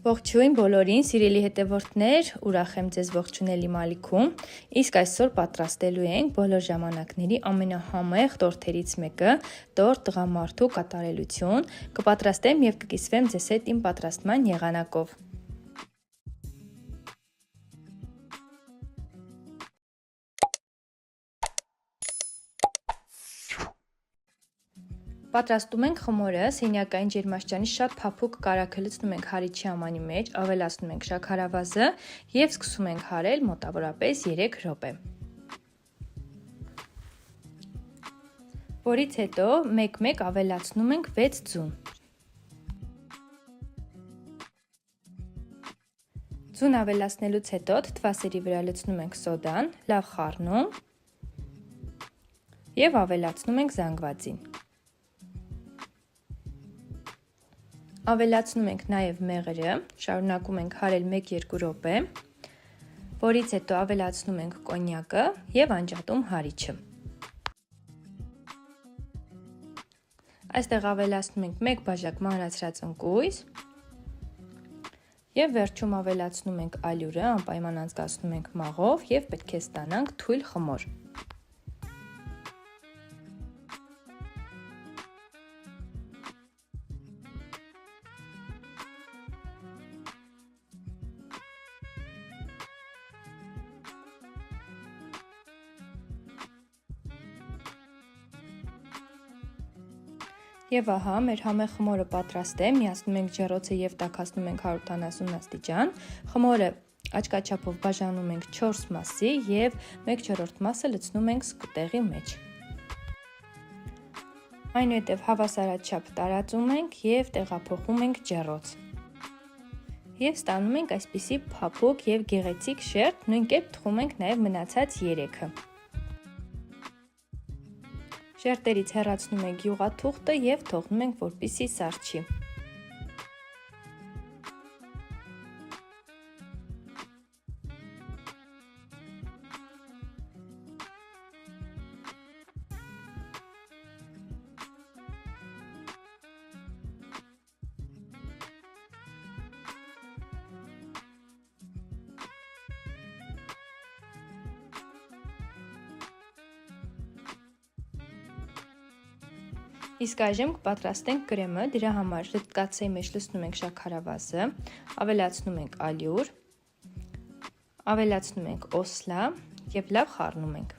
Ողջույն բոլորին, սիրելի հետևորդներ, ուրախ եմ ձեզ ողջունել իմ ալիքում, իսկ այսօր պատրաստելու ենք բոլոր ժամանակների ամենահամեղ տորթերից մեկը, տորթ տղամարդու կատարելություն, կպատրաստեմ և կկիսվեմ ձեզ հետ իմ պատրաստման եղանակով։ Պատրաստում ենք խմորը, սենյակային ջերմաստիճանի շատ փափուկ կարագը լցնում ենք հարիչի ամանի մեջ, ավելացնում ենք շաքարավազը և սկսում ենք հարել մոտավորապես 3 րոպե։ Որից հետո մեկ-մեկ ավելացնում ենք 6 ձուն։ Ձուն ավելացնելուց հետո թթվասերի վրա լցնում ենք սոդան, լավ խառնում և ավելացնում ենք զանգվածին։ Ավելացնում ենք նաև մեղրը, շարունակում ենք հարել 1-2 րոպե, որից հետո ավելացնում ենք կոնյակը և անջատում հարիչը։ Այստեղ ավելացնում ենք 1 բաժակ մանրացրած ընկույզ և վերջում ավելացնում ենք ալյուրը, անպայման անցկացնում ենք մաղով և պետք է ստանանք թույլ խմոր։ Եվ ահա, մեր համեղ խմորը պատրաստ է, միացնում ենք ջեռոցը և տաքացնում ենք 180 աստիճան, խմորը աչքաչափով բաժանում ենք 4 մասի և 1/4 մասը լցնում ենք սկուտեղի մեջ։ Այնուհետև հավասարաչափ տարածում ենք և տեղափոխում ենք ջեռոց։ Եվ ստանում ենք այսպիսի փափուկ և գեղեցիկ շերտ, նույն կերպ թխում ենք նաև մնացած 3-ը։ Շերտերից հեռացնում ենք յուղաթուղթը և թողնում ենք, որպեսզի սառչի։ Իսկ այժմ կպատրաստենք կրեմը, դրա համար ժտկացայի մեջ լցնում ենք շաքարավազը, ավելացնում ենք ալյուր, ավելացնում ենք օսլա և լավ խառնում ենք։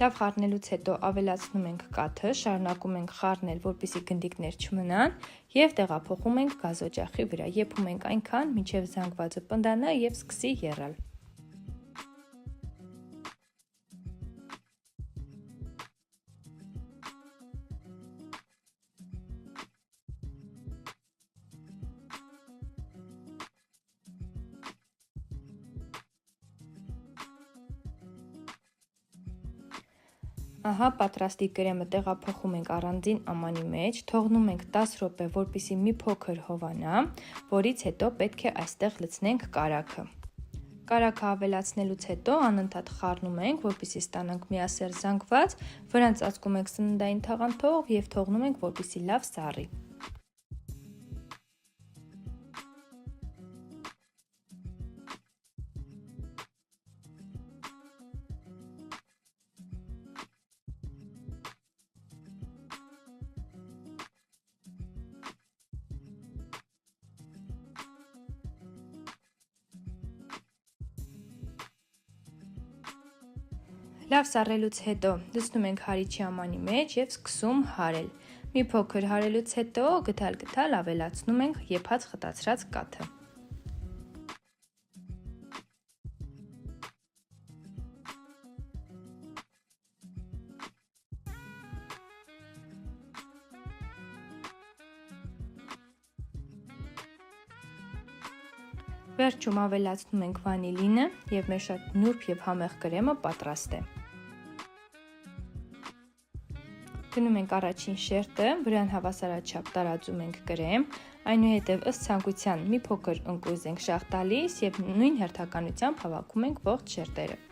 Լավ խառնելուց հետո ավելացնում ենք կաթը, շարունակում ենք խառնել, որպեսզի գնդիկներ չմնան և տեղափոխում ենք գազօջախի վրա, եփում ենք այնքան, մինչև զանգվածը պնդանա և սկսի եռալ։ Ահա պատրաստի կրեմը տեղափոխում ենք առանձին ամանի մեջ, թողնում ենք 10 րոպե, որպեսզի մի փոքր հովանա, որից հետո պետք է այստեղ լցնենք կարագը։ Կարագը ավելացնելուց հետո անընդհատ խառնում ենք, որպեսզի ստանանք միասեռ զանգված, վրան ծածկում ենք սննդային թաղանթով և թողնում ենք, որպեսզի լավ սառի։ Լավ սառելուց հետո լցնում ենք հարիչի ամանի մեջ և սկսում հարել։ Մի փոքր հարելուց հետո գդալ ավելացնում ենք եփած խտացրած կաթը։ Վերջում ավելացնում ենք վանիլինը և մեր շատ նուրբ և համեղ կրեմը պատրաստ է։ Դնում ենք առաջին շերտը, վրան հավասարաչափ տարածում ենք կրեմ, այնուհետև ըստ ցանկության մի փոքր ընկույզ ենք շաղ տալիս և նույն հերթականությամբ հավաքում ենք ողջ շերտերը։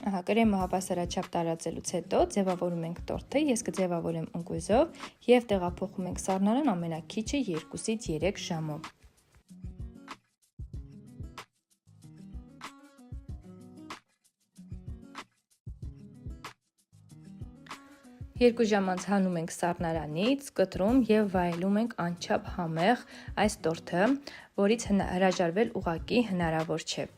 Կրեմը հավասարաչափ տարածելուց հետո ձևավորում ենք տորթը, ես կձևավորեմ ընկույզով և տեղափոխում ենք սառնարան ամենաքիչը 2-ից 3 ժամով։ Երկու ժամ անց հանում ենք սառնարանից, կտրում և վայելում ենք անչափ համեղ այս տորթը, որից հրաժարվել ուղղակի հնարավոր չէ։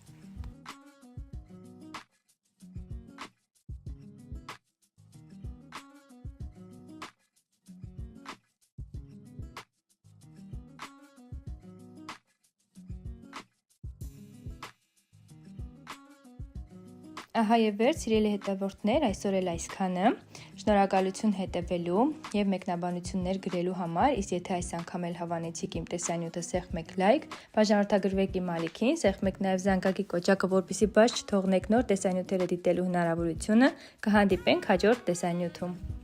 Ահա և վերջ, սիրելի հետևորդներ, այսօր էլ այսքանը։ Շնորհակալություն հետևելու և մեկնաբանություններ գրելու համար, իսկ եթե այս անգամ էլ հավանեցիք իմ տեսանյութը, սեղմեք լայք, բաժանորդագրվեք իմ ալիքին, սեղմեք նաև զանգակի կոճակը, որպեսզի բաց չթողնեք նոր տեսանյութերը դիտելու հնարավորությունը։ Կհանդիպենք հաջորդ տեսանյութում։